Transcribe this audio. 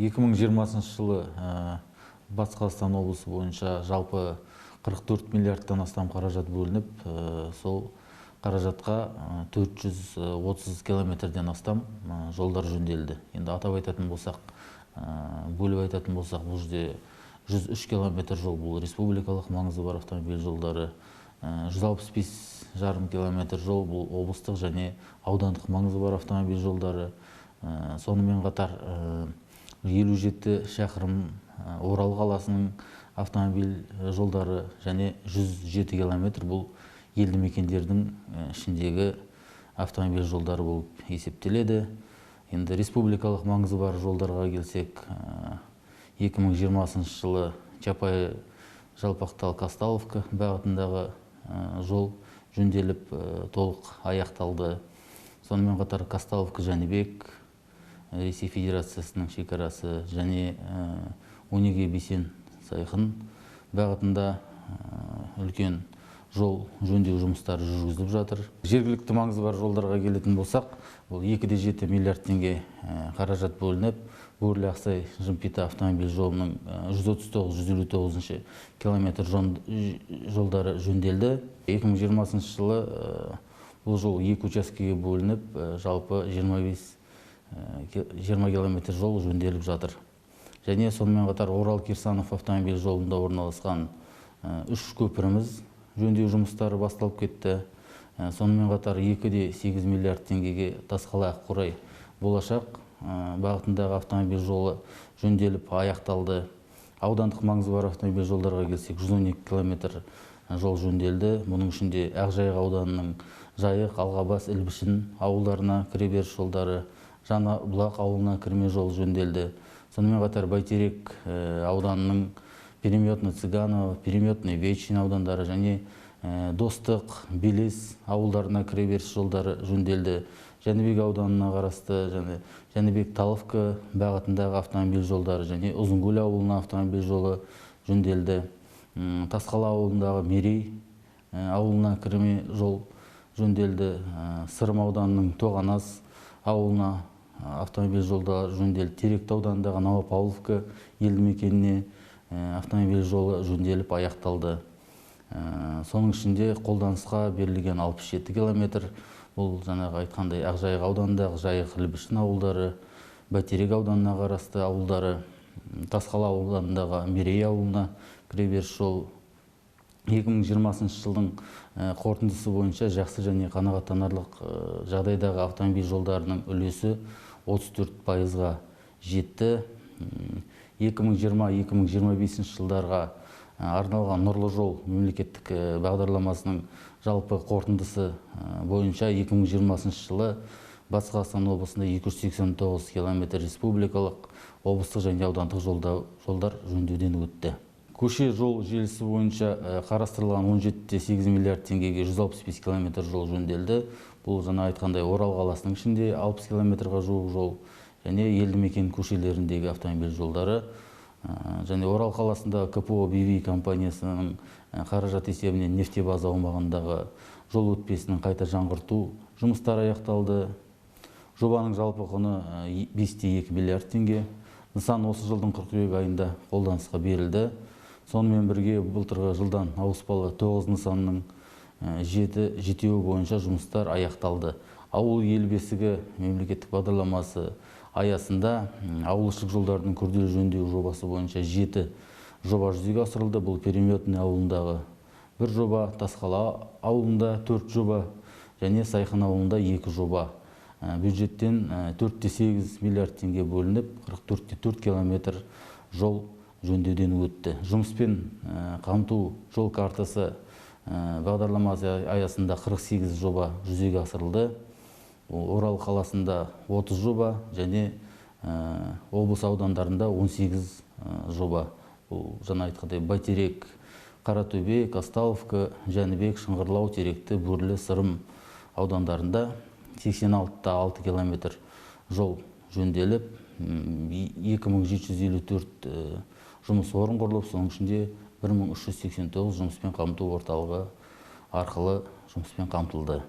2020 жылы Батыс Қазақстан облысы бойынша жалпы 44 миллиардтан астам қаражат бөлініп, сол қаражатқа 430 километрден астам жолдар жөнделді. Енді атап айтатын болсақ, бөліп айтатын болсақ, бұл жерде 103 километр жол бұл республикалық маңызы бар автомобиль жолдары, 165,5 километр жол бұл облыстық және аудандық маңызы бар автомобиль жолдары. Сонымен қатар 57 шақырым Орал қаласының автомобиль жолдары және 107 километр бұл елді мекендердің ішіндегі автомобиль жолдары болып есептеледі. Енді республикалық маңызы бар жолдарға келсек, 2020 жылы Чапай Жалпақтал Казталовка бағытындағы жол жөнделіп толық аяқталды. Сонымен қатар Казталовка Жәнібек Ресей Федерациясының шекарасы және Өнеге Бейсен Сайқын бағытында үлкен жол жөндеу жұмыстары жүргізіліп жатыр. Жергілікті маңызы бар жолдарға келетін болсақ, бұл 2,7 миллиард теңге қаражат бөлініп, Бөрлі Ақсай Жымпиты автомобиль жолының 139-159 километр жолдары жөнделді. 2020 жылы бұл жол 2 учаскеге бөлініп, жалпы 20 километр жол жөнделіп жатыр. Және сонымен қатар Орал-Кирсанов автомобиль жолында орналасқан 3 көпіріміз жөндеу жұмыстары басталып кетті. Сонымен қатар 2,8 миллиард теңгеге Тасқала-Аққурай болашақ бағытындағы автомобиль жолы жөнделіп аяқталды. Аудандық маңызы бар автомобиль жолдарға келсек, 112 километр жол жөнделді. Мұның ішінде Ақжайық ауданының Жайық, Алғабас, Ілбішін ауылдарына кіреберіс жолдары, Жаңабұлақ ауылына кірме жол жөнделді. Сонымен қатар Бәйтерек ауданының Переметный Цыганово, Переметный Вечный аудандары және Достық, Белес ауылдарына кіреберіс жолдары жөнделді. Жәнібек ауданына қарасты Жәнібек Таловка бағытындағы автомобиль жолдары және Ұзынкөл ауылына автомобиль жолы жөнделді. Тасқала ауылындағы Мерей ауылына кірме жол жөнделді. Сырым ауданының Тоғанас ауылына автомобиль жолдары жөнделді. Теректі ауданындағы Новопавловка елді мекеніне автомобиль жолы жөнделіп аяқталды. Соның ішінде қолданысқа берілген 67 километр бұл жаңағы айтқандай Ақжайық ауданындағы Жайық, Ілбішін ауылдары, Бәйтерек ауданына қарасты ауылдары, Тасқала ауданындағы Мерей ауылына кіреберіс жол. 2020 жылдың қорытындысы бойынша жақсы және қанағаттанарлық жағдайдағы автомобиль жолдарының үлесі 34%-ға жетті. 2020-2025 жылдарға арналған Нұрлы жол мемлекеттік бағдарламасының жалпы қорытындысы бойынша 2020 жылы Батыс Қазақстан облысында 289 километр республикалық, облыстық және аудандық жолдар жөндеуден өтті. Көше жол желісі бойынша қарастырылған 17,8 миллиард теңгеге 165 километр жол жөнделді. Бұл жаңа айтқандай Орал қаласының ішінде 60 километрға жуық жол және елді мекен көшелеріндегі автомобиль жолдары. Және Орал қаласында КПО BV компаниясының қаражат есебінен нефтебаза аумағындағы жол өтпесінің қайта жаңғырту жұмыстары аяқталды. Жобаның жалпы құны 5,2 миллиард теңге. Нысан осы жылдың қыркүйек айында қолданысқа берілді. Сонымен бірге былтырғы жылдан ауыспалы 9 нысанның 7-і бойынша жұмыстар аяқталды. Ауыл ел бесігі мемлекеттік бағдарламасы аясында ауылшылық жолдардың күрделі жөндеу жобасы бойынша 7 жоба жүзеге асырылды. Бұл Переметный ауылындағы 1 жоба, Тасқала ауылында 4 жоба және Сайқын ауылында 2 жоба. Бюджеттен 4,8 миллиард теңге бөлініп, 44 километр жол жөндеуден өтті. Жұмыспен қамту жол картасы бағдарламасы аясында 48 жоба жүзеге асырылды. Орал қаласында 30 жоба және облыс аудандарында 18 жоба. Бұл жаңа айтқандай Бәйтерек, Қаратөбе, Казталовка, Жәнібек, Шыңғырлау, Теректі, Бөрлі, Сырым аудандарында 86,6 километр жол жөнделіп, 2754 жұмыс орын құрылып, соның ішінде 1389 жұмыспен қамту орталығы арқылы жұмыспен қамтылды.